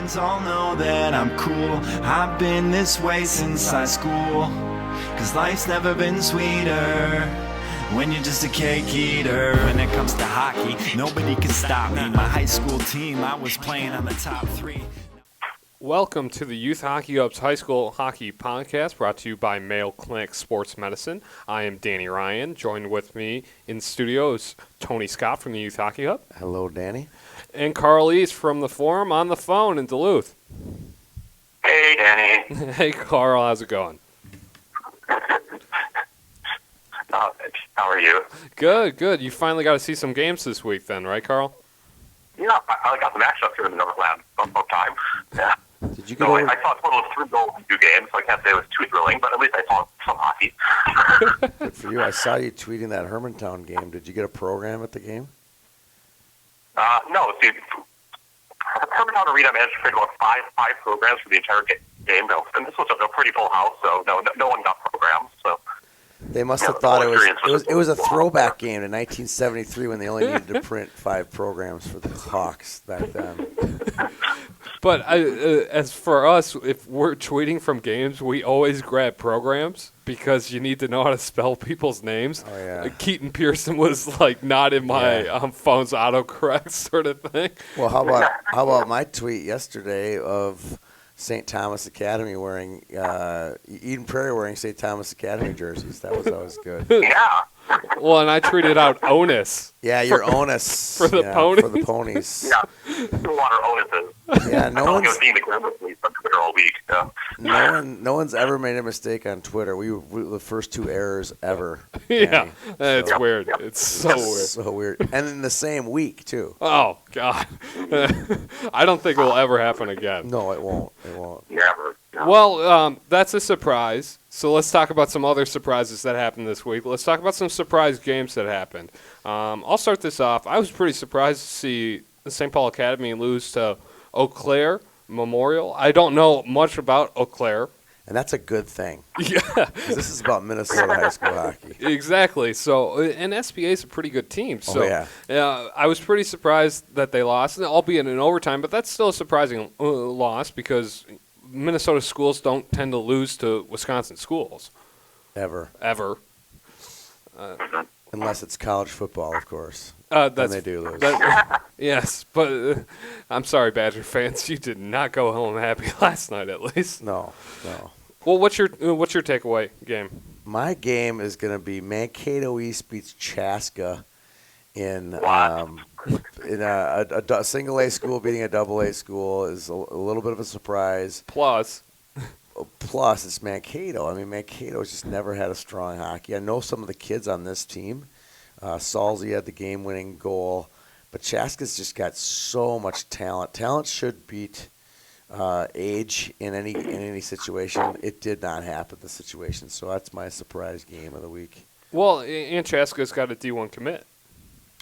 friends all know that I'm cool. I've been this way since high school. Cause life's never been sweeter when you're just a cake eater. When it comes to hockey, nobody can stop me. My high school team, I was playing on the top three. Welcome to the Youth Hockey Hub's High School Hockey Podcast, brought to you by Mayo Clinic Sports Medicine. I am Danny Ryan. Joined with me in studio is Tony Scott from the Youth Hockey Hub. Hello, Danny. And Carl East from the Forum on the phone in Duluth. Hey, Danny. Hey, Carl. How's it going? How are you? Good, good. You finally got to see some games this week then, right, Carl? Yeah, I got some action up here in the Northland both time. Yeah. Did you get I saw a total of 3 goals in 2 games, so I can't say it was too thrilling, but at least I saw some hockey. Good for you. I saw you tweeting that Hermantown game. Did you get a program at the game? No, see, Hermantown Arena managed to create about five programs for the entire game, though, and this was a pretty full house, so no one got programs. So They must have thought it was a throwback game to 1973 when they only needed to print 5 programs for the Hawks back then. But as for us, if we're tweeting from games, we always grab programs because you need to know how to spell people's names. Oh, yeah. Keaton Pearson was like not in my phone's autocorrect sort of thing. Well, how about my tweet yesterday of St. Thomas Academy wearing Eden Prairie wearing St. Thomas Academy jerseys? That was always good. yeah. Well, and I tweeted out Onus. Yeah, your onus for the ponies. For the ponies. Yeah, Stillwater onuses. Yeah, no I one's was seeing the grammar police on Twitter all week. Yeah. no one's ever made a mistake on Twitter. We were the first 2 errors ever. Yeah, it's So- weird. It's so weird. So weird. And in the same week, too. Oh, God. I don't think it will ever happen again. No, it won't. It won't. Never. Yeah. Well, that's a surprise. So let's talk about some other surprises that happened this week. Let's talk about some surprise games that happened. I'll start this off. I was pretty surprised to see the St. Paul Academy lose to Eau Claire Memorial. I don't know much about Eau Claire. And that's a good thing. Yeah. 'Cause this is about Minnesota high school hockey. Exactly. So, and SPA is a pretty good team. So, yeah. I was pretty surprised that they lost, albeit in overtime, but that's still a surprising loss because Minnesota schools don't tend to lose to Wisconsin schools. Ever. Unless it's college football, of course. Then they do lose. Yes, but I'm sorry, Badger fans. You did not go home happy last night, at least. No. Well, what's your takeaway game? My game is going to be Mankato East beats Chaska in a single A school beating a double A school is a little bit of a surprise. Plus, it's Mankato. I mean, Mankato's just never had a strong hockey. I know some of the kids on this team. Salzy had the game-winning goal, but Chaska's just got so much talent. Talent should beat age in any situation. It did not happen this situation, so that's my surprise game of the week. well, and Chaska's got a D1 commit.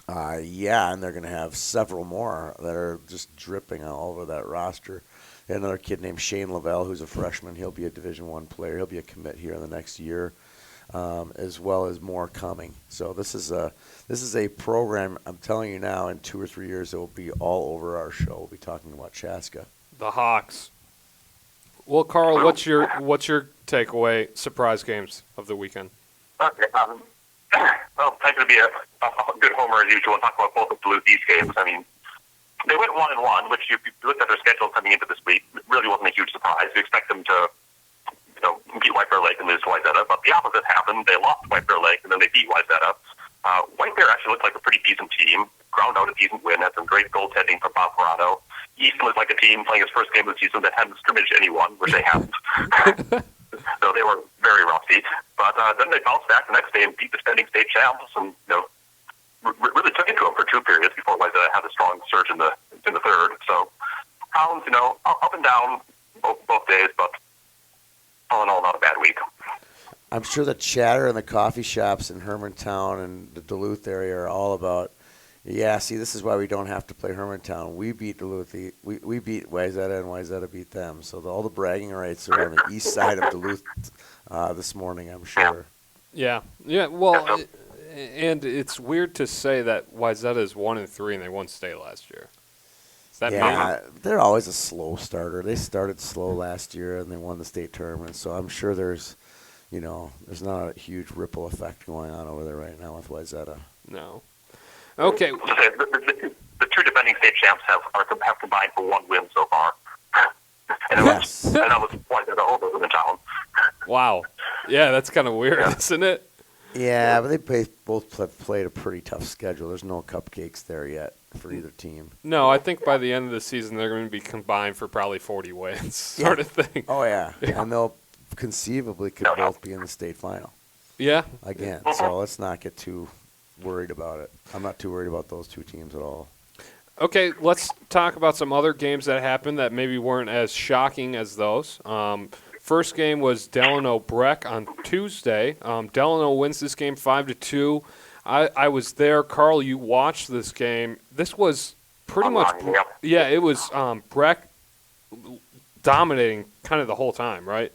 Yeah, and they're going to have several more that are just dripping all over that roster. They had another kid named Shane Lavelle, who's a freshman. He'll be a Division I player. He'll be a commit here in the next year, as well as more coming. So this is a program. I'm telling you now, in 2 or 3 years, it will be all over our show. We'll be talking about Chaska. The Hawks. Well, Carl, what's your takeaway surprise games of the weekend? Okay. Well, I'm going to be a good homer as usual and talk about both of Duluth East games. I mean, they went 1-1, which if you looked at their schedule coming into this week, it really wasn't a huge surprise. You expect them to, beat White Bear Lake and lose to Wayzata, but the opposite happened. They lost to White Bear Lake and then they beat Wayzata. White Bear actually looked like a pretty decent team, ground out a decent win, had some great goaltending from Bob Corrado. Easton looked like a team playing its first game of the season that hadn't scrimmaged anyone, which they hadn't. So they were very rusty. But then they bounced back the next day and beat the defending state champs and, really took it to them for 2 periods before Wayzata had a strong surge in the third. So Hounds, up and down both days, but all in all, not a bad week. I'm sure the chatter in the coffee shops in Hermantown and the Duluth area are all about, this is why we don't have to play Hermantown. We beat Duluth. We beat Wayzata, and Wayzata beat them. So all the bragging rights are on the east side of Duluth this morning, I'm sure. Yeah. Well, and it's weird to say that Wayzata is 1-3 and they won state last year. Is that Yeah, they're always a slow starter. They started slow last year, and they won the state tournament. So I'm sure there's not a huge ripple effect going on over there right now with Wayzata. No. Okay. The two defending state champs have combined for one win so far. And Yes. and that was Wayzata over Hermantown. Wow. Yeah, that's kind of weird, isn't it? Yeah, but they both have played a pretty tough schedule. There's no cupcakes there yet for either team. No, I think by the end of the season they're going to be combined for probably 40 wins, sort of thing. Oh, yeah. And they'll conceivably could both be in the state final Yeah. again. So let's not get too worried about it. I'm not too worried about those two teams at all. Okay, let's talk about some other games that happened that maybe weren't as shocking as those. First game was Delano Breck on Tuesday. Delano wins this game 5-2. I was there. Carl, you watched this game. This was pretty much – yeah, it was Breck dominating kind of the whole time, right?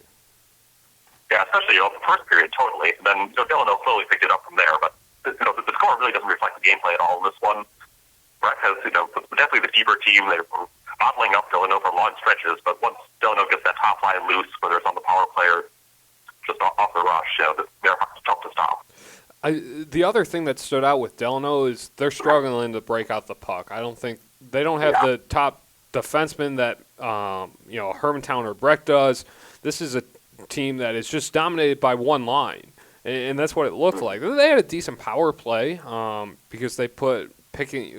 Yeah, especially the first period, totally. And then Delano slowly picked it up from there. But the score really doesn't reflect the gameplay at all in this one. Breck has definitely the deeper team. They were bottling up Delano for long stretches, but once Delano gets that top line loose, whether it's on the power play or just off the rush, they're tough to stop. The other thing that stood out with Delano is they're struggling to break out the puck. I don't think they don't have the top defenseman that Hermantown or Breck does. This is a team that is just dominated by one line, and that's what it looked like. They had a decent power play because they put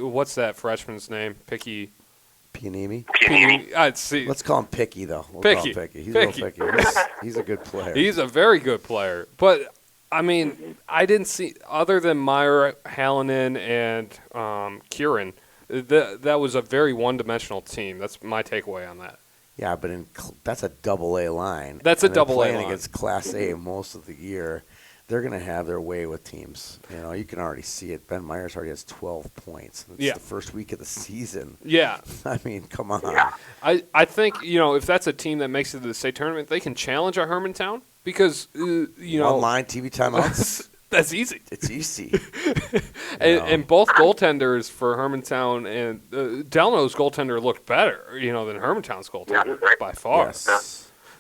what's that freshman's name? Pianimi? I'd see. Let's call him Picky, though. We'll Picky. call him Picky. He's Picky. a little Picky. He's a good player. He's a very good player. But, I mean, I didn't see, other than Meyer, Hallinan, and Kieran, that was a very one-dimensional team. That's my takeaway on that. Yeah, but that's a double-A line. That's a and they're double-A playing line. against Class A most of the year. They're going to have their way with teams. You can already see it. Ben Myers already has 12 points. It's the first week of the season. Yeah. I mean, come on. I think, if that's a team that makes it to the state tournament, they can challenge a Hermantown because, One-line TV timeouts. That's easy. It's easy. And both goaltenders for Hermantown and Delano's goaltender looked better, than Hermantown's goaltender by far.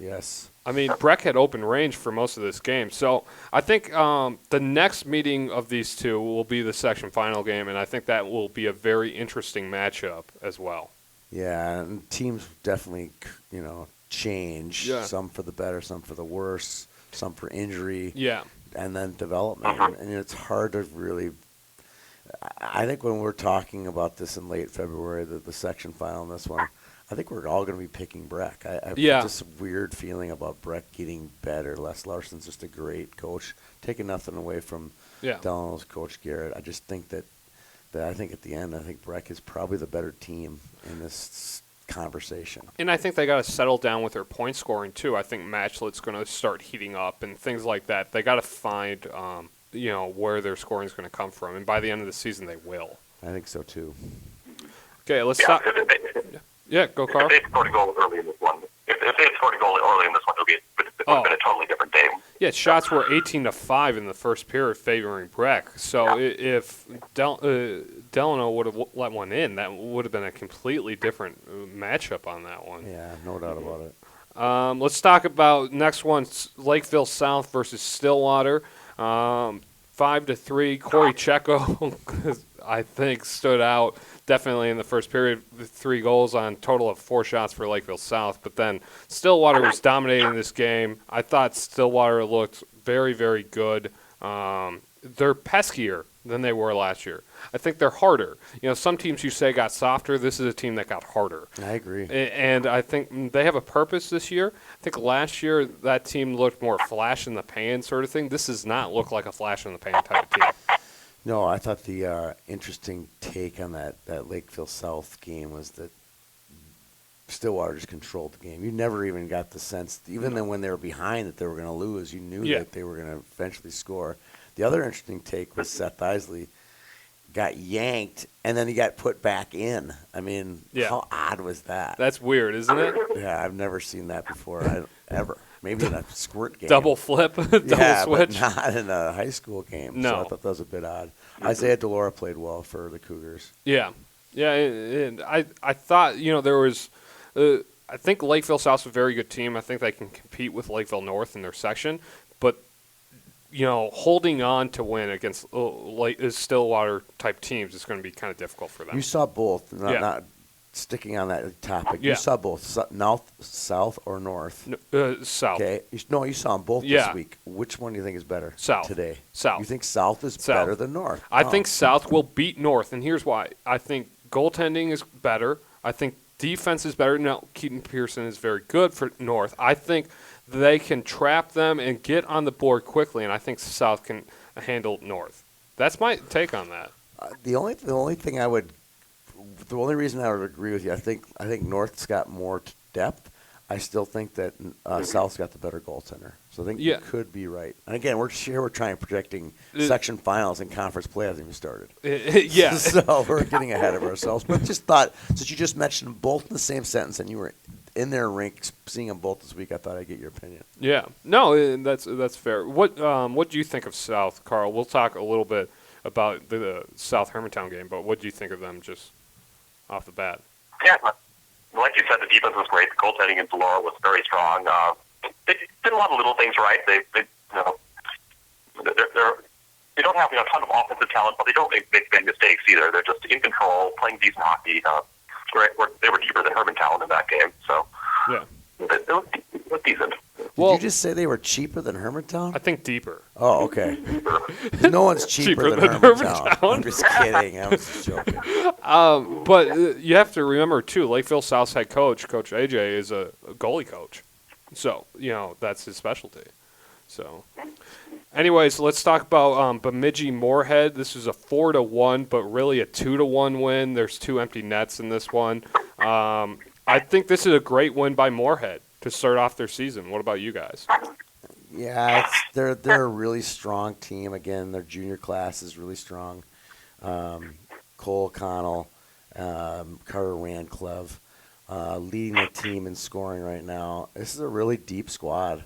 Yes. I mean, Breck had open range for most of this game. So I think the next meeting of these two will be the section final game, and I think that will be a very interesting matchup as well. Yeah, and teams definitely, change. Yeah. Some for the better, some for the worse, some for injury. Yeah. And then development. And it's hard to really – I think when we're talking about this in late February, the section final in this one, I think we're all going to be picking Breck. I have just a weird feeling about Breck getting better. Les Larson's just a great coach, taking nothing away from Delano's coach Garrett. I just think that I think at the end, I think Breck is probably the better team in this conversation. And I think they got to settle down with their point scoring too. I think Matchlet's going to start heating up and things like that. They got to find where their scoring is going to come from, and by the end of the season, they will. I think so too. Okay, let's stop. Yeah, go, Carl. If they scored a goal early in this one, it would have been a totally different game. Yeah, shots were 18-5 in the first period favoring Breck. So if Delano would have let one in, that would have been a completely different matchup on that one. Yeah, no doubt about it. Let's talk about next one, Lakeville South versus Stillwater. 5-3. Corey Checo, I think, stood out definitely in the first period with 3 goals on total of 4 shots for Lakeville South. But then Stillwater was dominating this game. I thought Stillwater looked very, very good. They're peskier than they were last year. I think they're harder. Some teams you say got softer. This is a team that got harder. I agree. And I think they have a purpose this year. I think last year that team looked more flash in the pan sort of thing. This does not look like a flash in the pan type of team. No, I thought the interesting take on that Lakeville South game was that Stillwater just controlled the game. You never even got the sense, even then when they were behind, that they were going to lose. You knew that they were going to eventually score. The other interesting take was Seth Isley got yanked, and then he got put back in. I mean, how odd was that? That's weird, isn't it? Yeah, I've never seen that before, ever. Maybe in a squirt game. Double flip, double switch. But not in a high school game. No. So I thought that was a bit odd. Isaiah Delora played well for the Cougars. Yeah. Yeah, and I thought, there was I think Lakeville South's a very good team. I think they can compete with Lakeville North in their section, but holding on to win against Stillwater type teams is going to be kind of difficult for them. You saw both, not sticking on that topic. Yeah. You saw both, north, south, or north. South. Okay. You saw them both this week. Which one do you think is better South. today? South. You think South is South. better than North? I think South will beat North, and here's why. I think goaltending is better. I think defense is better. Now, Keaton Pearson is very good for North. I think they can trap them and get on the board quickly, and I think South can handle North. That's my take on that. The only reason I would agree with you, I think North's got more depth. I still think that South's got the better goaltender. So I think you could be right. And again, we're projecting section finals and conference play hasn't even started. Yeah. So we're getting ahead of ourselves. But just thought, since you just mentioned them both in the same sentence and you were in their rink seeing them both this week, I thought I'd get your opinion. Yeah. No, that's fair. What do you think of South, Carl? We'll talk a little bit about the South Hermantown game, but what do you think of them just off the bat? Yeah, like you said, the defense was great. The goaltending in Delora was very strong. They did a lot of little things right. They don't have a ton of offensive talent, but they don't make big mistakes either. They're just in control, playing decent hockey. They were deeper than Hermantown in that game, so yeah, they look decent. Did you just say they were cheaper than Hermantown? I think deeper. Oh, okay. No one's cheaper than Hermantown. I'm just kidding. I was just joking. But you have to remember, too, Lakeville South's head coach, Coach AJ, is a goalie coach. So, that's his specialty. So, anyways, let's talk about Bemidji Moorhead. This is a 4-1, but really a 2-1 win. There's 2 empty nets in this one. I think this is a great win by Moorhead to start off their season. What about you guys? Yeah, they're a really strong team. Again, their junior class is really strong. Cole Connell, Carter Rancliffe, leading the team in scoring right now. This is a really deep squad.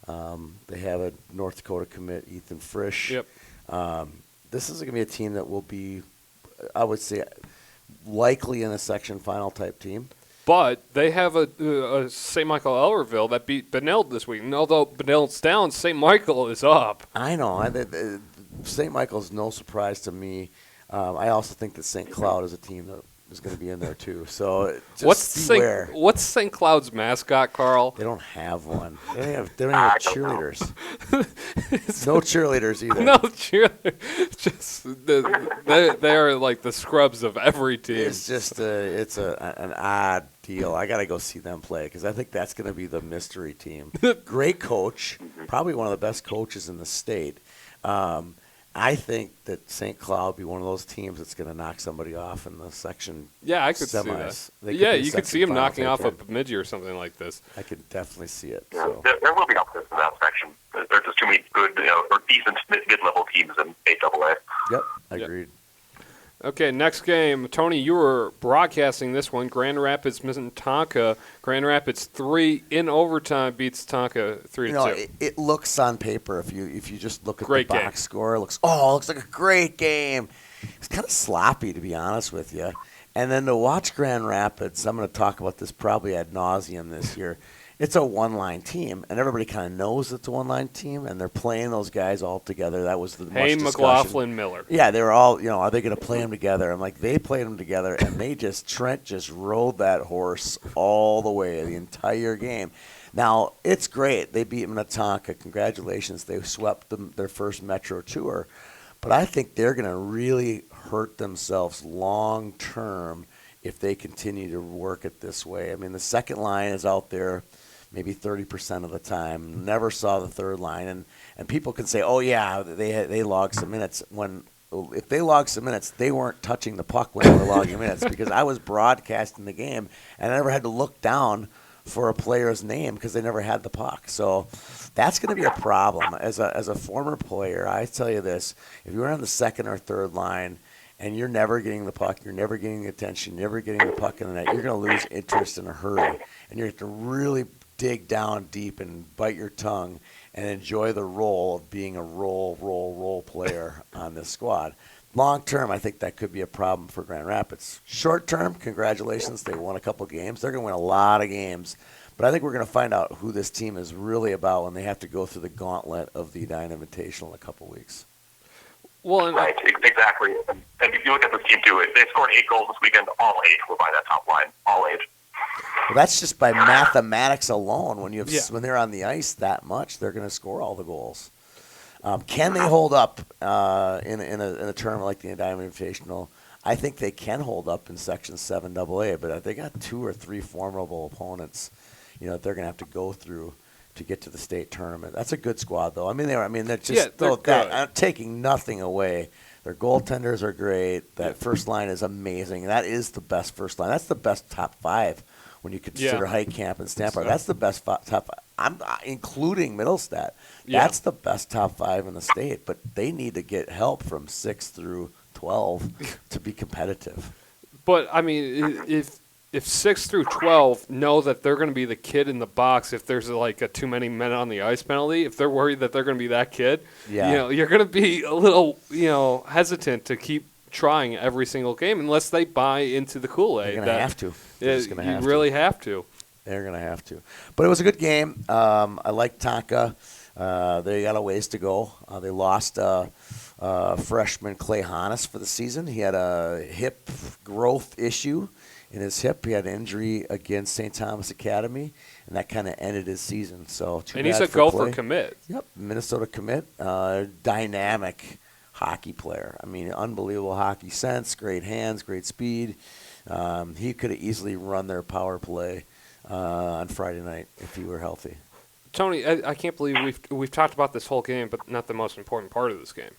They have a North Dakota commit, Ethan Frisch. Yep. This is going to be a team that will be, I would say, likely in a section final type team. But they have a St. Michael Ellerville that beat Benilde this week. And although Benilde's down, St. Michael is up. I know. St. Michael's no surprise to me. I also think that St. Cloud is a team that is going to be in there too. So just beware. What's St. Cloud's mascot, Carl? They don't have one. They don't have cheerleaders. No cheerleaders either. No cheerleaders. Just they are like the scrubs of every team. It's just an odd deal. I got to go see them play because I think that's going to be the mystery team. Great coach, probably one of the best coaches in the state. I think that St. Cloud will be one of those teams that's going to knock somebody off in the section. Yeah, I could semis. see that. Yeah, you could see him knocking off a Bemidji or something like this. I could definitely see it. Yeah, So. there will be upsets in that section. There's just too many good, or decent mid-level teams in AAA. Yep, agreed. Okay, next game. Tony, you were broadcasting this one. Grand Rapids Minnetonka. Grand Rapids 3 in overtime beats Tonka 3-2. It looks on paper if you just look at Great the box game. score, it looks like a great game. It's kind of sloppy, to be honest with you. And then to watch Grand Rapids, I'm going to talk about this probably ad nauseum this year. It's a one-line team, and everybody kind of knows it's a one-line team, and they're playing those guys all together. That was the much discussion. McLaughlin Miller. Yeah, they were all, are they going to play them together? I'm like, they played them together, and Trent just rode that horse all the way, the entire game. Now, it's great. They beat Minnetonka. Congratulations. They swept their first Metro Tour. But I think they're going to really hurt themselves long-term if they continue to work it this way. I mean, the second line is out there maybe 30% of the time. Never saw the third line. And people can say, oh, yeah, they logged some minutes. If they logged some minutes, they weren't touching the puck when they were logging minutes because I was broadcasting the game, and I never had to look down for a player's name because they never had the puck. So that's going to be a problem. As a former player, I tell you this, if you're on the second or third line and you're never getting the puck, you're never getting attention, never getting the puck in the net, you're going to lose interest in a hurry. And you have to really dig down deep and bite your tongue and enjoy the role of being a role player on this squad. long term, I think that could be a problem for Grand Rapids. Short term, congratulations, they won a couple games. They're going to win a lot of games. But I think we're going to find out who this team is really about when they have to go through the gauntlet of the Edina Invitational in a couple weeks. Well, and right, exactly. And if you look at this team, too, they scored 8 goals this weekend. All 8 were by that top line. All 8. Well, that's just by mathematics alone. When when they're on the ice that much, they're going to score all the goals. Can they hold up in a tournament like the Edina Invitational? I think they can hold up in Section 7 AA, but they got 2 or 3 formidable opponents, that they're going to have to go through to get to the state tournament. That's a good squad, though. They're just they're good. I'm taking nothing away. Their goaltenders are great. That first line is amazing. That is the best first line. That's the best top 5 when you consider Heitkamp and Stampard. That's the best top 5. I'm including Middlestat. That's the best top 5 in the state, but they need to get help from 6 through 12 to be competitive. But, if 6 through 12 know that they're going to be the kid in the box if there's a too many men on the ice penalty, if they're worried that they're going to be that kid, you're going to be a little, hesitant to keep trying every single game unless they buy into the Kool-Aid. They're going to have to. They're just gonna have really have to. They're going to have to. But it was a good game. I like Tonka. They got a ways to go. They lost freshman Clay Hannes for the season. He had a hip growth issue in his hip. He had an injury against St. Thomas Academy, and that kind of ended his season. So and he's a Gopher commit. Yep, Minnesota commit. Dynamic hockey player. Unbelievable hockey sense, great hands, great speed. He could have easily run their power play on Friday night if he were healthy. Tony, I can't believe we've talked about this whole game, but not the most important part of this game.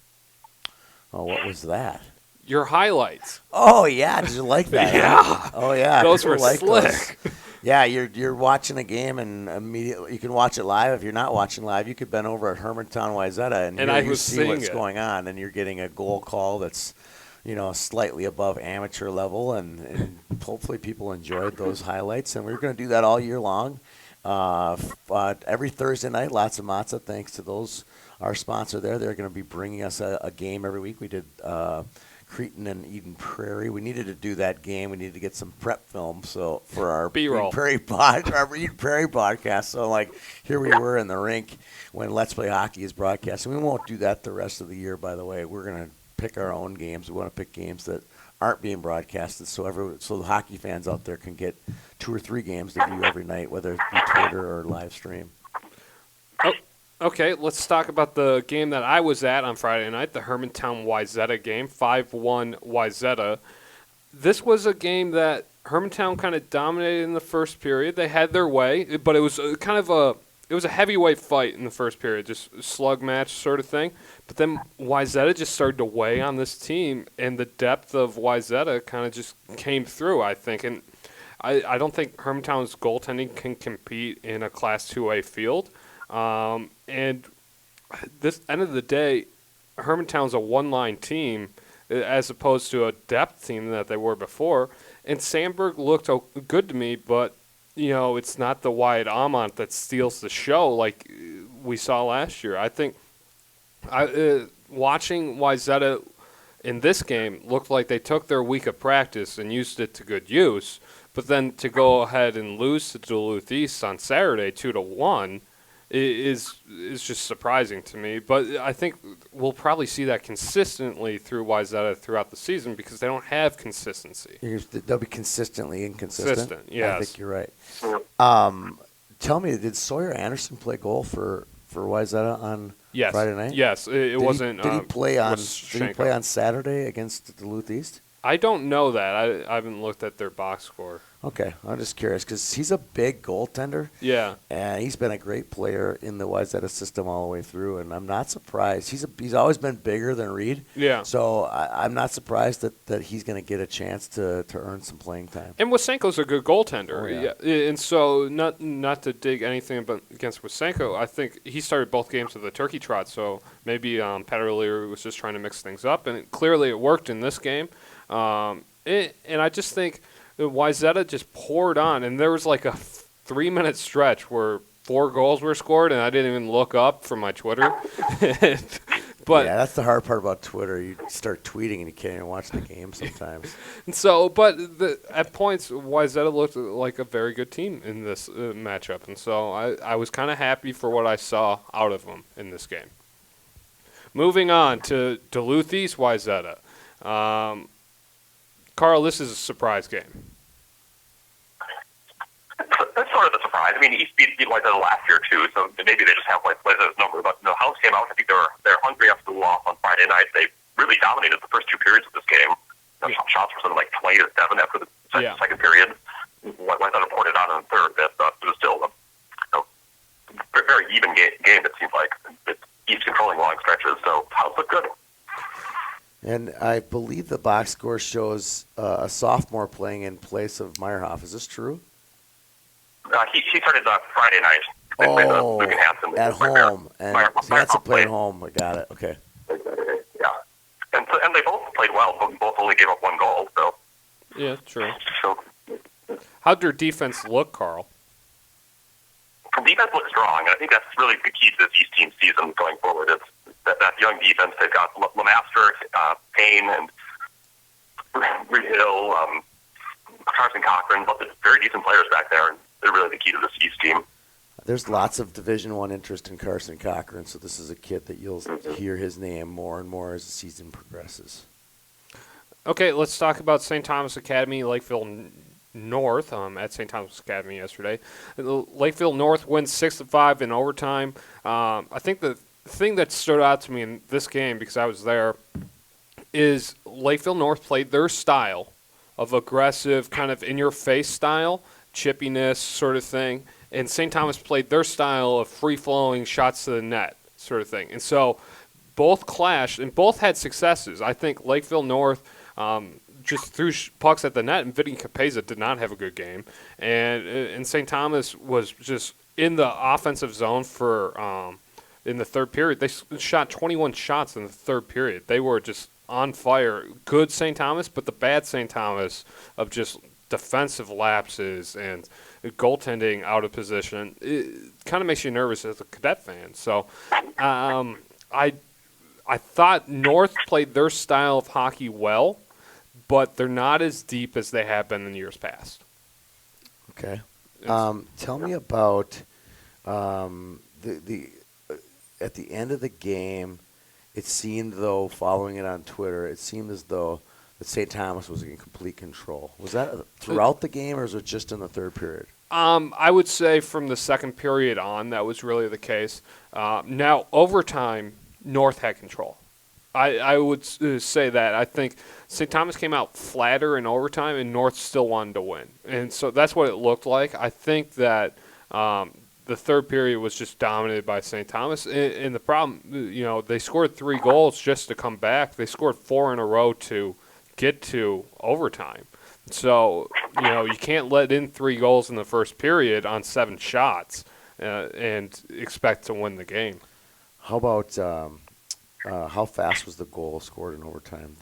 Oh, what was that? Your highlights. Oh, yeah. Did you like that? Yeah. Oh, yeah. Those were slick. Those. Yeah, you're watching a game, and immediately you can watch it live. If you're not watching live, you could been over at Hermantown, Wayzata, and you see what's going on, and you're getting a goal call that's slightly above amateur level, and hopefully people enjoyed those highlights. And we're going to do that all year long. Every Thursday night, lots of matzah, thanks to our sponsor there. They're going to be bringing us a game every week. We did Cretin and Eden Prairie. We needed to do that game. We needed to get some prep film for our B-roll. our Eden Prairie podcast. So, here we were in the rink when Let's Play Hockey is broadcast. And we won't do that the rest of the year, by the way. We're going to pick our own games. We want to pick games that aren't being broadcasted so the hockey fans out there can get 2 or 3 games to view every night, whether it be Twitter or live stream. Oh, okay, let's talk about the game that I was at on Friday night, the Hermantown Wayzata game, 5-1 Wayzata. This was a game that Hermantown kind of dominated in the first period. They had their way, but it was it was a heavyweight fight in the first period, just a slug match sort of thing. But then Wayzata just started to weigh on this team, and the depth of Wayzata kind of just came through, I think. And I don't think Hermantown's goaltending can compete in a Class 2A field. And this end of the day, Hermantown's a one-line team as opposed to a depth team that they were before. And Sandberg looked good to me, but it's not the Wyatt Amont that steals the show like we saw last year. I think watching Wayzata in this game looked like they took their week of practice and used it to good use, but then to go ahead and lose to Duluth East on Saturday 2-1 is just surprising to me. But I think we'll probably see that consistently through Wayzata throughout the season because they don't have consistency. They'll be consistently inconsistent. Yes. I think you're right. Tell me, did Sawyer Anderson play goal for Wayzata on Friday night? Yes, it wasn't. Did he play on Saturday against Duluth East? I don't know that. I haven't looked at their box score. Okay, I'm just curious because he's a big goaltender. Yeah, and he's been a great player in the Wayzata system all the way through, and I'm not surprised. He's always been bigger than Reed. Yeah. So I'm not surprised that he's going to get a chance to earn some playing time. And Wasenko's a good goaltender. Oh, yeah. And so not to dig anything against Wasenko, I think he started both games with a turkey trot. So maybe Pat O'Leary was just trying to mix things up, and clearly it worked in this game. And I just think Wayzata just poured on, and there was like a 3-minute stretch where 4 goals were scored, and I didn't even look up from my Twitter. But yeah, that's the hard part about Twitter. You start tweeting and you can't even watch the game sometimes. at points, Wayzata looked like a very good team in this matchup, and so I was kind of happy for what I saw out of them in this game. Moving on to Duluth East Wayzata. Carl, this is a surprise game. That's sort of a surprise. I mean, East beat Wayzata last year too, so maybe they just have Wayzata's number. But the Hounds came out. I think they're hungry after the loss on Friday night. They really dominated the first two periods of this game. Shots were something like 20-7 after the second period. Wayzata poured it out in the third, but it was still a very even game. It seems like it's East controlling long stretches. So Hounds look good. And I believe the box score shows a sophomore playing in place of Meyerhoff. Is this true? He started Friday night. They played Luke Hansen at home. And Hansen played at home. I got it. Okay. Yeah. And they both played well, but both only gave up one goal. So. Yeah, true. So, how'd their defense look, Carl? Defense looks strong, and I think that's really the key to this East team season going forward. It's that young defense. They've got Lemaster, Payne, and Reed Hill, Carson Cochran, but they're very decent players back there, and they're really the key to this East team. There's lots of Division I interest in Carson Cochran, so this is a kid that you'll hear his name more and more as the season progresses. Okay, let's talk about St. Thomas Academy, Lakeville North at St. Thomas Academy yesterday. Lakeville North wins 6-5 in overtime. I think the thing that stood out to me in this game, because I was there, is Lakeville North played their style of aggressive, kind of in-your-face style, chippiness sort of thing, and St. Thomas played their style of free-flowing shots to the net sort of thing. And so both clashed, and both had successes. I think Lakeville North just threw pucks at the net, and Vinny Capeza did not have a good game. And St. Thomas was just in the offensive zone for in the third period. They shot 21 shots in the third period. They were just on fire. Good St. Thomas, but the bad St. Thomas of just defensive lapses and goaltending out of position, it kind of makes you nervous as a Cadet fan. So I thought North played their style of hockey well, but they're not as deep as they have been in years past. Okay. Tell me about the at the end of the game, it seemed, though, following it on Twitter, it seemed as though that St. Thomas was in complete control. Was that throughout the game, or was it just in the third period? I would say from the second period on, that was really the case. Now, overtime, North had control. I would say that. I think St. Thomas came out flatter in overtime, and North still wanted to win. And so that's what it looked like. I think that the third period was just dominated by St. Thomas. And the problem, they scored 3 goals just to come back. They scored 4 in a row to get to overtime. So, you can't let in 3 goals in the first period on 7 shots and expect to win the game. How about how fast was the goal scored in overtime?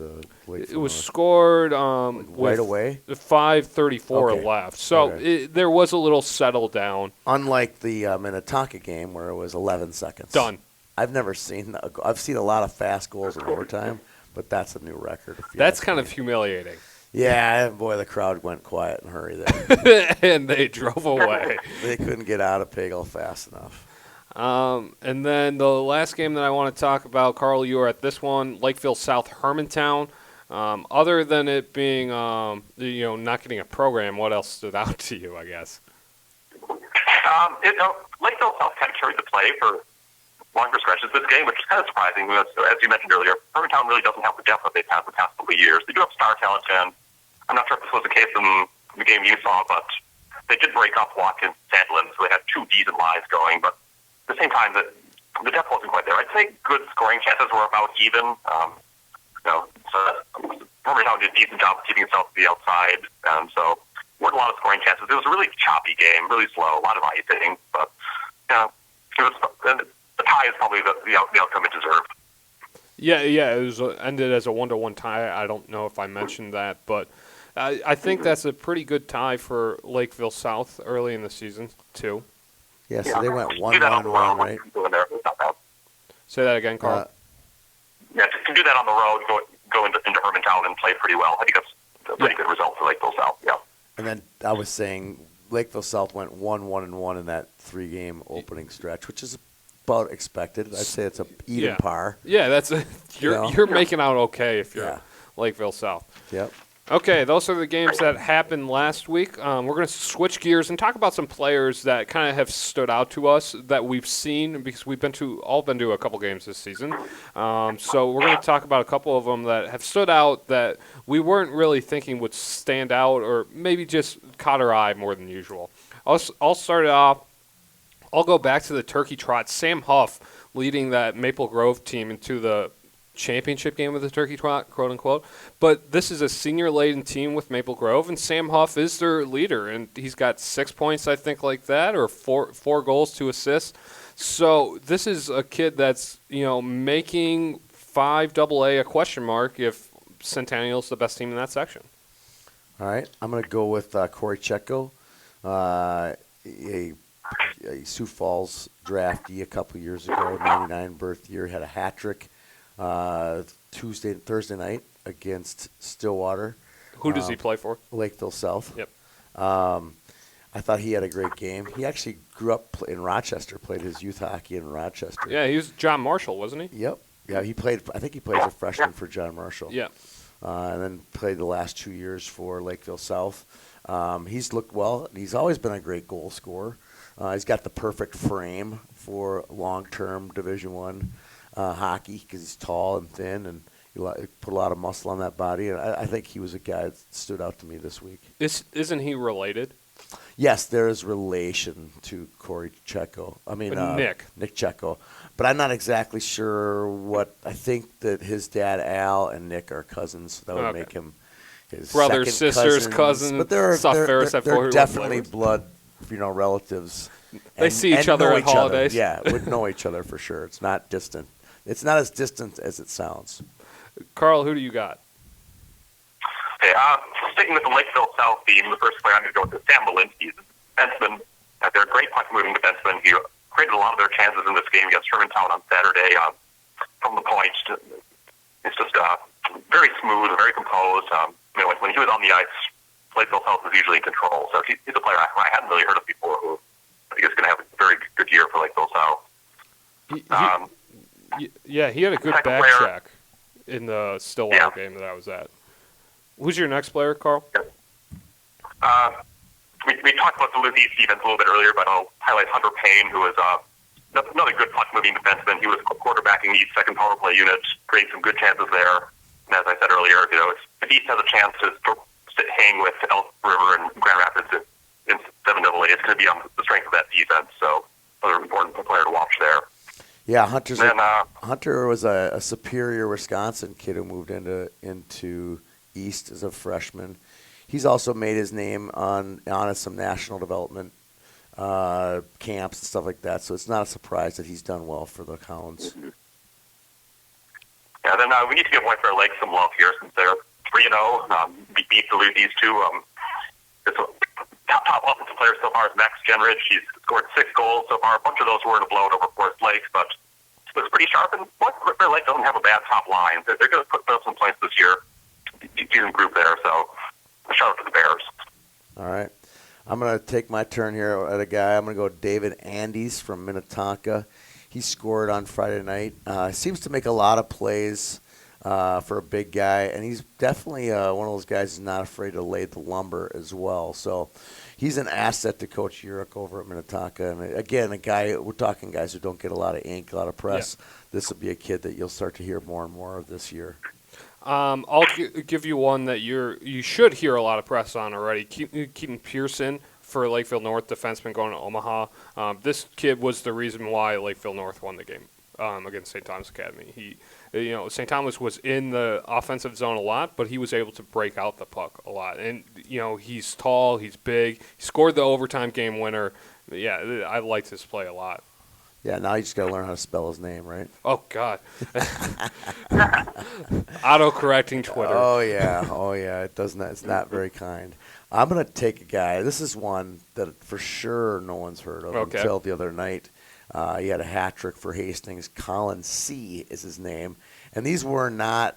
It was scored right away? 5:34 left. So there was a little settle down. Unlike the Minnetonka game where it was 11 seconds. Done. I've never seen that. I've seen a lot of fast goals in overtime, but that's a new record. That's kind of humiliating. Yeah, boy, the crowd went quiet and hurried there. And they drove away. They couldn't get out of Pagel fast enough. And then the last game that I want to talk about, Carl, you were at this one, Lakeville South Hermantown. Other than it being, not getting a program, what else stood out to you, I guess? Lakeville South kind of carried the play for longer stretches this game, which is kind of surprising. As you mentioned earlier, Hermantown really doesn't have the depth that they've had the past couple of years. They do have star talent, and I'm not sure if this was the case in the game you saw, but they did break up Watkins and Sandlin, so they had 2 decent lines going, but at the same time, the depth wasn't quite there. I'd say good scoring chances were about even. So Hermantown did a decent job of keeping itself to the outside, and so weren't a lot of scoring chances. It was a really choppy game, really slow, a lot of icing, but the tie is probably the outcome it deserved. Yeah, it was ended as a 1-1 tie. I don't know if I mentioned that, but I think that's a pretty good tie for Lakeville South early in the season, too. Yeah, so they went 1-1-1, right? Say that again, Carl. do that on the road, go into Hermantown and play pretty well. I think that's a pretty good result for Lakeville South. Yeah. And then I was saying Lakeville South went 1-1-1 in that 3-game opening stretch, which is about expected. I'd say it's a even par. Yeah, that's you're making out okay if you're Lakeville South. Yep. Okay, those are the games that happened last week. We're going to switch gears and talk about some players that kind of have stood out to us that we've seen because we've all been to a couple games this season. So we're going to talk about a couple of them that have stood out that we weren't really thinking would stand out or maybe just caught our eye more than usual. I'll start it off. I'll go back to the Turkey Trot. Sam Huff leading that Maple Grove team into the championship game of the Turkey Trot, quote unquote. But this is a senior-laden team with Maple Grove, and Sam Huff is their leader, and he's got 6 points, I think, like that, or four goals, 2 assists. So this is a kid that's making 5AA a question mark if Centennial's the best team in that section. All right, I'm going to go with Corey Checo, a Sioux Falls draftee a couple years ago, 99 birth year, had a hat trick Thursday night against Stillwater. Who does he play for? Lakeville South. Yep. I thought he had a great game. He actually grew up in Rochester, played his youth hockey in Rochester. Yeah, he was John Marshall, wasn't he? Yep. Yeah, he played. I think he played as a freshman for John Marshall. Yeah. And then played the last 2 years for Lakeville South. He's looked well. He's always been a great goal scorer. He's got the perfect frame for long-term Division I hockey because he's tall and thin and he put a lot of muscle on that body. And I think he was a guy that stood out to me this week. Isn't he related? Yes, there is relation to Corey Checo. I mean, Nick Checo. But I'm not exactly sure what. I think that his dad, Al, and Nick are cousins. That would make him his brothers, sisters, cousins. But they're definitely blood, relatives. They see each other at holidays. Yeah, would know each other for sure. It's not distant. It's not as distant as it sounds. Carl, who do you got? Okay, sticking with the Lakeville South theme, the first player I'm going to go with is Sam Malinsky, the defenseman. They're a great puck-moving defenseman. He created a lot of their chances in this game against Hermantown on Saturday from the point. It's just very smooth, very composed. When he was on the ice, Lakeville South was usually in control. So he's a player I hadn't really heard of before who I think is going to have a very good year for Lakeville South. He had a good back check in the Stillwater game that I was at. Who's your next player, Carl? We talked about Duluth East defense a little bit earlier, but I'll highlight Hunter Payne, who is another good puck-moving defenseman. He was quarterbacking East's second power play unit, creating some good chances there. And as I said earlier, if East has a chance to hang with Elk River and Grand Rapids in 7AA, it's going to be on the strength of that defense. So another important player to watch there. Yeah, Hunter was a Superior, Wisconsin kid who moved into East as a freshman. He's also made his name on some national development camps and stuff like that, so it's not a surprise that he's done well for the Hounds. Mm-hmm. Yeah, then we need to give White Bear Lake some love here since they're 3-0, beat Duluth East too. It's top offensive player so far is Max Genrich. He's scored 6 goals so far. A bunch of those were in a blowout over Forest Lakes, but it looks pretty sharp. And White Bear Lake doesn't have a bad top line. They're going to put up some points this year. Decent group there, so a shout out to the Bears. All right. I'm going to take my turn here at a guy. I'm going to go David Andes from Minnetonka. He scored on Friday night. Seems to make a lot of plays for a big guy, and he's definitely one of those guys who's not afraid to lay the lumber as well. So he's an asset to Coach Urich over at Minnetonka. And again, we're talking guys who don't get a lot of ink, a lot of press. Yeah. This will be a kid that you'll start to hear more and more of this year. I'll give you one that you should hear a lot of press on already. Keaton Pearson for Lakeville North, defenseman going to Omaha. This kid was the reason why Lakeville North won the game against St. Thomas Academy. St. Thomas was in the offensive zone a lot, but he was able to break out the puck a lot. And he's tall, he's big. He scored the overtime game winner. Yeah, I liked his play a lot. Yeah, now you just got to learn how to spell his name, right? Oh, God. Auto-correcting Twitter. Oh, yeah. It's not very kind. I'm going to take a guy. This is one that for sure no one's heard of until the other night. He had a hat trick for Hastings. Colin C. is his name. And these were not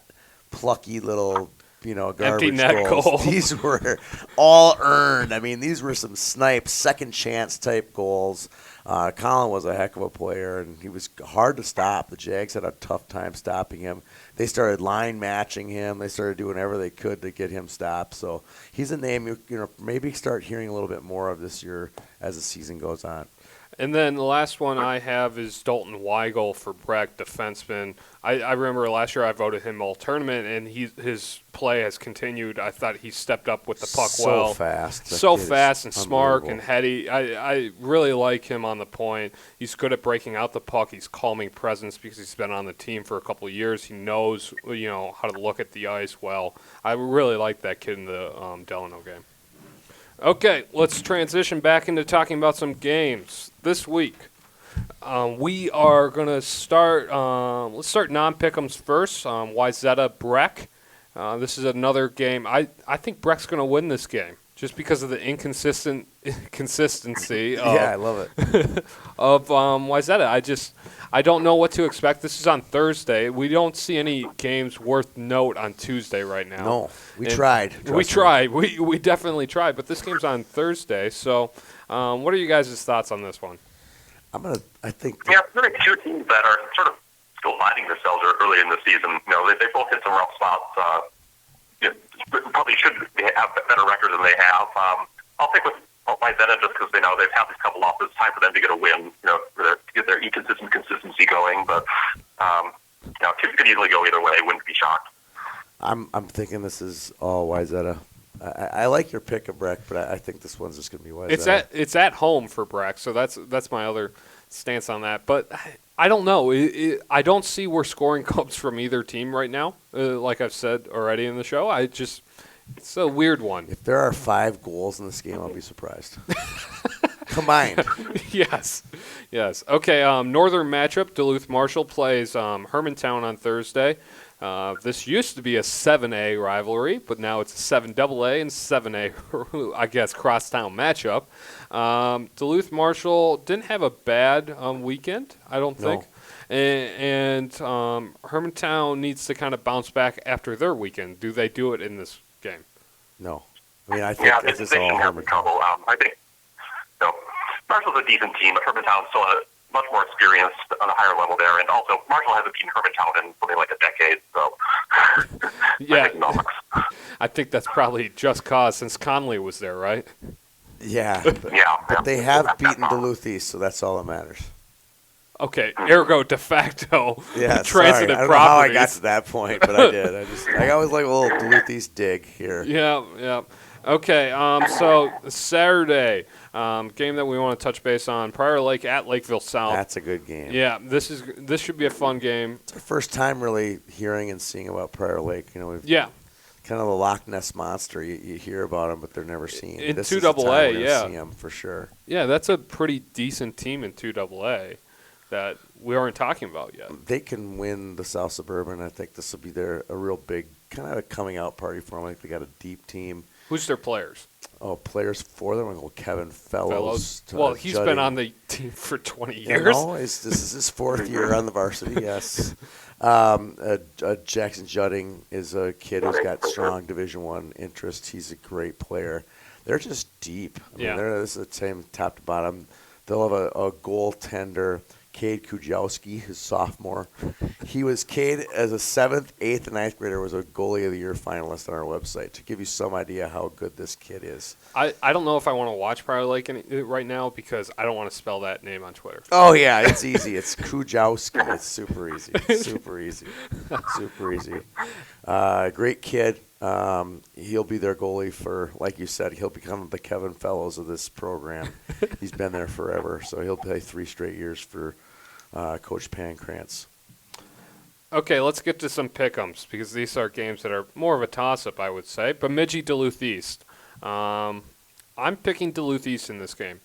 plucky little, Empty garbage net goals. goals. These were all earned. I mean, these were some snipe, second chance type goals. Colin was a heck of a player, and he was hard to stop. The Jags had a tough time stopping him. They started line matching him. They started doing whatever they could to get him stopped. So he's a name maybe start hearing a little bit more of this year as the season goes on. And then the last one I have is Dalton Weigel for Breck, defenseman. I remember last year I voted him all tournament, and his play has continued. I thought he stepped up with the puck well. So fast and smart and heady. I really like him on the point. He's good at breaking out the puck. He's calming presence because he's been on the team for a couple of years. He knows how to look at the ice well. I really like that kid in the Delano game. Okay, let's transition back into talking about some games this week. We are going to start, let's start non-pick'ems first. Wayzata Breck. This is another game. I think Breck's going to win this game just because of the consistency of, I love it. of Wayzata. I don't know what to expect. This is on Thursday. We don't see any games worth note on Tuesday right now. No, we tried. We tried. We definitely tried, but this game's on Thursday. So what are you guys' thoughts on this one? I think. Yeah, there are two teams that are sort of still finding themselves early in the season. They both hit some rough spots. Probably should have a better record than they have. I'll pick with Wayzata just because they've had these couple losses. It's time for them to get a win. To get their consistency going. But could easily go either way. Wouldn't be shocked. I'm thinking this is all Wayzata. I like your pick of Breck, but I think this one's just going to be Wayzata. It's at home for Breck, so that's my other stance on that. But I don't know. I don't see where scoring comes from either team right now. Like I've said already in the show, it's a weird one. If there are 5 goals in this game, I'll be surprised. Combined. Yes. Okay. Northern matchup: Duluth Marshall plays Hermantown on Thursday. This used to be a 7A rivalry, but now it's a 7AA and 7A, I guess, crosstown matchup. Duluth Marshall didn't have a bad weekend, I don't think. And Hermantown needs to kind of bounce back after their weekend. Do they do it in this game? No. I mean, I think they should have trouble. I think Marshall's a decent team, but Hermantown's still much more experienced on a higher level there, and also Marshall hasn't beaten Hermantown in something like a decade, so yeah. I think that's probably just cause since Conley was there, right? Yeah, but they have beaten Duluth East, so that's all that matters. Okay, ergo de facto, yeah, transitive I don't properties. know how I got to that point, but I did. I always like a little Duluth East dig here. Yeah. Okay, so Saturday, game that we want to touch base on, Prior Lake at Lakeville South. That's a good game. Yeah, this should be a fun game. It's our first time really hearing and seeing about Prior Lake. We've kind of the Loch Ness Monster. You hear about them, but they're never seen. In this 2AA, yeah. See them for sure. Yeah, that's a pretty decent team in 2AA that we aren't talking about yet. They can win the South Suburban. I think this will be a real big kind of a coming out party for them. I think they got a deep team. Who's their players? Oh, players for them. Kevin Fellows. Well, he's been on the team for 20 years. This is his 4th year on the varsity, yes. Jackson Judding is a kid who's got strong Division I interest. He's a great player. They're just deep. This is the same top to bottom. They'll have a goaltender, Cade Kujowski, his sophomore. Cade, as a 7th, 8th, and 9th grader, was a goalie of the year finalist on our website, to give you some idea how good this kid is. I don't know if I want to watch Prior Lake right now because I don't want to spell that name on Twitter. Oh, yeah, it's easy. It's Kujowski. It's super easy. Super easy. Great kid. He'll be their goalie for, like you said, he'll become the Kevin Fellows of this program. He's been there forever, so he'll play 3 straight years for Coach Pancrantz. Okay, let's get to some pick'ems because these are games that are more of a toss-up, I would say. Bemidji Duluth East. I'm picking Duluth East in this game.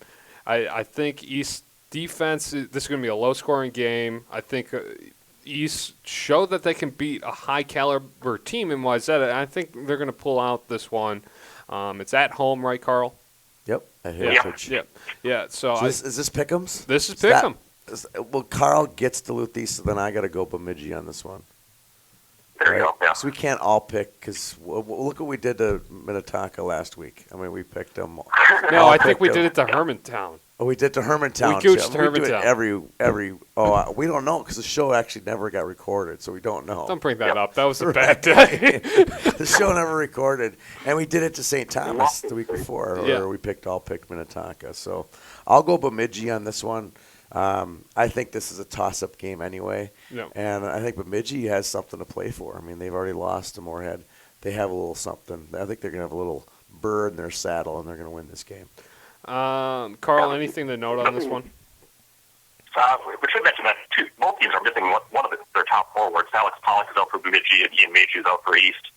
I think East defense, this is going to be a low-scoring game. I think East show that they can beat a high-caliber team in Wayzata. I think they're going to pull out this one. It's at home, right, Carl? Yep. At YHH. Yeah. So is this Pick'ems? This is Pick'em. Well, Carl gets Duluth East, so then I got to go Bemidji on this one. There you go. Yeah. So we can't all pick because look what we did to Minnetonka last week. I mean, we picked them. No, I think we did it to Hermantown. Oh, we did to Hermantown. We gooched too. We do it Hermantown. every. We don't know because the show actually never got recorded, so we don't know. Don't bring that up. That was a bad day. The show never recorded, and we did it to St. Thomas the week before, Yeah. or we all picked Minnetonka. So I'll go Bemidji on this one. I think this is a toss-up game anyway, and I think Bemidji has something to play for. I mean, they've already lost to Moorhead. They have a little something. I think they're going to have a little bird in their saddle, and they're going to win this game. Carl, anything to note on this one? We should mention that both teams are missing one of their top forwards. Alex Pollock is out for Bemidji, and Ian Mage is out for East.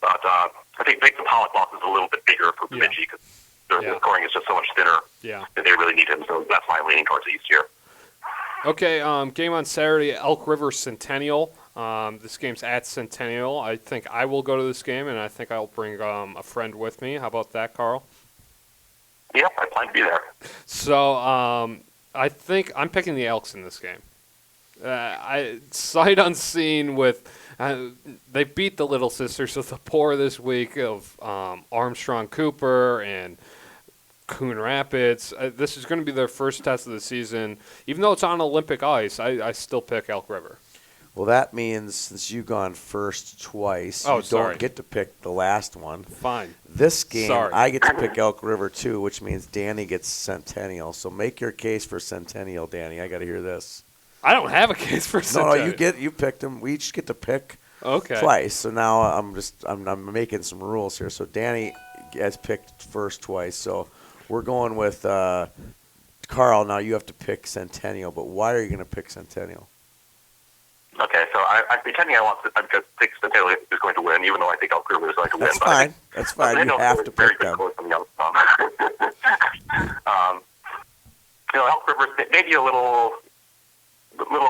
But I think the Pollock loss is a little bit bigger for Bemidji because their scoring is just so much thinner that they really need him. So that's why I'm leaning towards East here. Okay, game on Saturday, Elk River Centennial. This game's at Centennial. I think I will go to this game, and I think I'll bring a friend with me. How about that, Carl? Yeah, I plan to be there. So I think I'm picking the Elks in this game. Sight unseen with they beat the Little Sisters with the pour this week of Armstrong Cooper and Coon Rapids. This is going to be their first test of the season. Even though it's on Olympic ice, I still pick Elk River. Well, that means since you've gone first twice, don't get to pick the last one. Fine. This game, I get to pick Elk River too, which means Danny gets Centennial. So make your case for Centennial, Danny. I got to hear this. I don't have a case for Centennial. No, you picked them. We each get to pick twice. So now I'm making some rules here. So Danny has picked first twice. So we're going with Carl. Now you have to pick Centennial. But why are you going to pick Centennial? Okay, so I'm pretending I think Centennial is going to win, even though I think Elk River is going to win. That's fine. That's fine. You have to pick them. Elk River maybe a little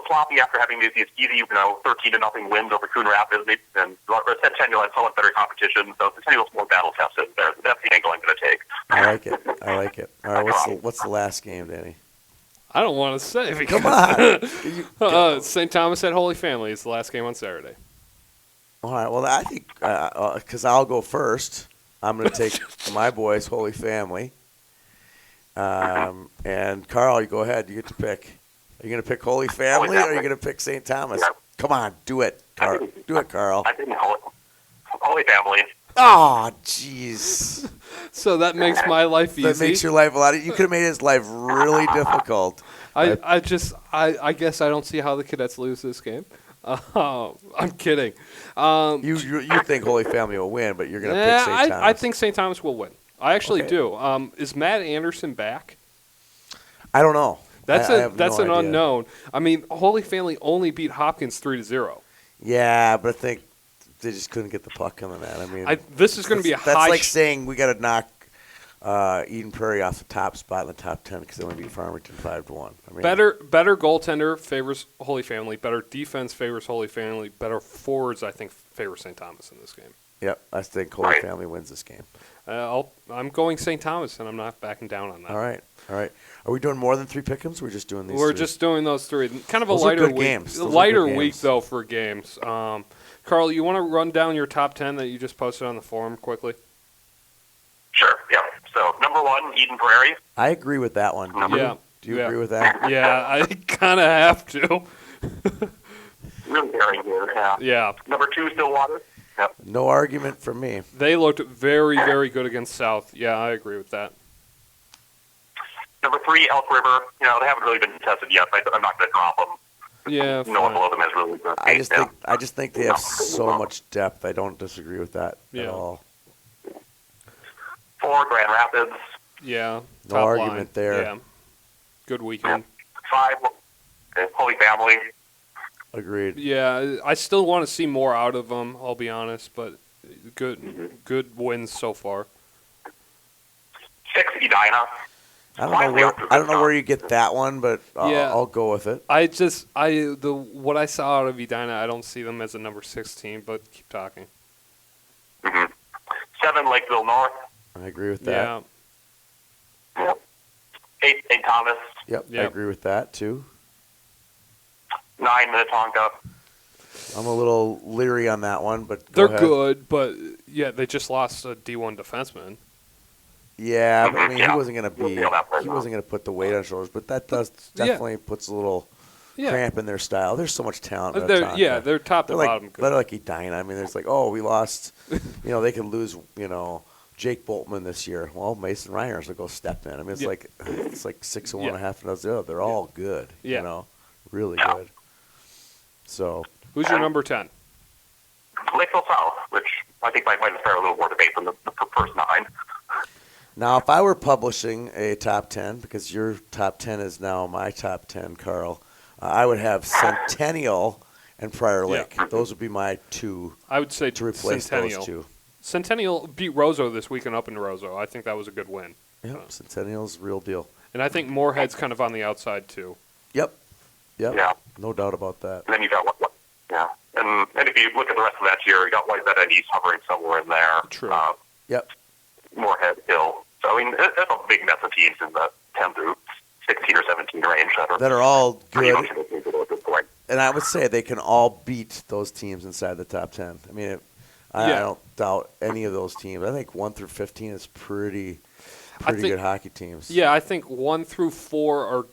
floppy after having these easy, 13-0 wins over Coon Rapids, and Centennial has somewhat better competition. So Centennial's more battle tested. That's the angle I'm going to take. I like it. All right, what's the last game, Danny? I don't want to say because come on. St. Thomas at Holy Family is the last game on Saturday. All right. Well, I think because I'll go first, I'm going to take my boys, Holy Family. And Carl, you go ahead. You get to pick. Are you going to pick Holy Family or are you going to pick St. Thomas? Yeah. Come on, do it, Carl. Do it, Carl. I think Holy Family. Oh, jeez. So that makes my life easy. That makes your life a lot. You could have made his life really difficult. I guess I don't see how the Cadets lose this game. I'm kidding. You think Holy Family will win, but you're going to pick St. Thomas. I think St. Thomas will win. I actually do. Is Matt Anderson back? I don't know. That's an idea. Unknown. I mean, Holy Family only beat Hopkins 3-0. Yeah, but I think they just couldn't get the puck on the net. I mean, this is going to be That's like saying we got to knock Eden Prairie off the top spot in the top 10 because they only beat Farmington 5-1. I mean, better goaltender favors Holy Family. Better defense favors Holy Family. Better forwards, I think, favor St. Thomas in this game. Yep, I think Holy Family wins this game. I'm going St. Thomas, and I'm not backing down on that. All right. Are we doing more than 3 pick'ems? We're just doing these. We're three? just doing those 3. Kind of those a lighter week. Games. Those lighter week week though for games. Carl, you want to run down your top 10 that you just posted on the forum quickly? Sure. Yeah. So number 1, Eden Prairie. I agree with that one. Do you agree with that? Yeah, I kind of have to. Really daring here. Yeah. Number 2, Stillwater. Yep. No argument from me. They looked very, very good against South. Yeah, I agree with that. Number 3, Elk River. They haven't really been tested yet. But I'm not going to drop them. Yeah. No one below them has really good. I just think they have so much depth. I don't disagree with that at all. 4, Grand Rapids. Yeah. No argument there. Yeah. Good weekend. 5, Holy Family. Agreed. Yeah, I still want to see more out of them, I'll be honest, but good wins so far. 6, Edina. I don't know where you get that one, but I'll go with it. What I saw out of Edina, I don't see them as a number 16, but keep talking. 7, Lakeville North. I agree with that. Yeah. 8, St. Thomas. Yep, I agree with that too. 9 Minnetonka. I'm a little leery on that one, but They're ahead. good, but yeah, they just lost a D1 defenseman. Yeah, but I mean, Yeah. he wasn't going to be. We'll feel that right He now. wasn't going to put the weight on his shoulders, but that does definitely puts a little Yeah. cramp in their style. There's so much talent. in They're, Minnetonka. yeah, they're top to They're bottom like good. they're like Edina. I mean, there's like, oh, we lost. They could lose. Jake Boltman this year. Well, Mason Reiners will go step in. I mean, it's Yeah. like 6 and Yeah. 1.5 and the other. They're all good. Yeah. Really Yeah. good. So Who's your number 10? Lakeville South, which I think might inspire a little more debate than the first 9. now, if I were publishing a top 10, because your top 10 is now my top 10, Carl, I would have Centennial and Prior Lake. Those would be my two I would say to replace Centennial. those two. Centennial beat Roseau this weekend up in Roseau. I think that was a good win. Yep, Centennial's real deal. And I think Moorhead's kind of on the outside, too. Yep. Yeah. No doubt about that. And then you got what? Yeah. And if you look at the rest of that year, you got Wayzata and East hovering somewhere in there. True. Yep. Moorhead, Hill. So, I mean, that's a big mess of teams in the 10 through 16 or 17 range That are all pretty good. much interchangeable at this point. And I would say they can all beat those teams inside the top 10. I mean, I Yeah. don't doubt any of those teams. I think 1 through 15 is pretty think- good hockey teams. Yeah, I think 1 through 4 are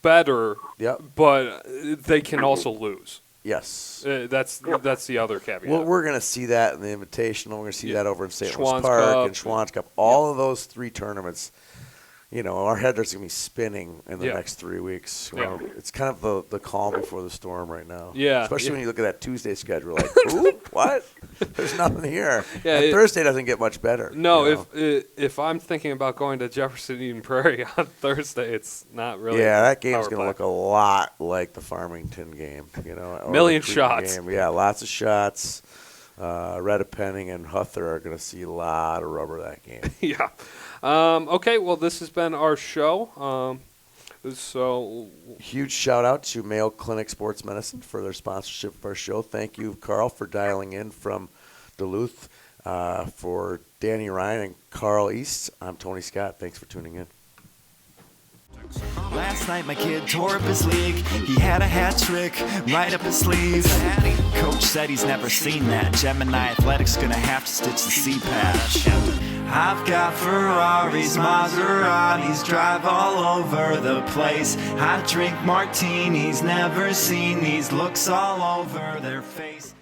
better, Yep. but they can also lose. Yes. That's the other caveat. Well, we're going to see that in the Invitational. We're going to see that over in St. Louis Schwann's Park Cup. and Schwann's Cup. All of those 3 tournaments, our heads are going to be spinning in the Yeah. next 3 weeks. Yeah. It's kind of the calm before the storm right now. Yeah. Especially Yeah. when you look at that Tuesday schedule. Like, oop, what? There's nothing here. Yeah, And Thursday doesn't get much better. No, you know? if I'm thinking about going to Jefferson Eden Prairie on Thursday, it's not really. Yeah, that game's power going to play. look a lot like the Farmington game. Or Million the Cretan shots. Game. Yeah, lots of shots. Retta Penning and Huther are going to see a lot of rubber that game. Yeah. Okay, well, this has been our show. So, Huge shout out to Mayo Clinic Sports Medicine for their sponsorship of our show. Thank you, Carl, for dialing in from Duluth. For Danny Ryan and Carl East, I'm Tony Scott. Thanks for tuning in. Last night my kid tore up his league. He had a hat trick right up his sleeve. Coach said he's never seen that. Gemini Athletics gonna have to stitch the C patch. I've got Ferraris, Maseratis, drive all over the place. I drink martinis, never seen these looks all over their face.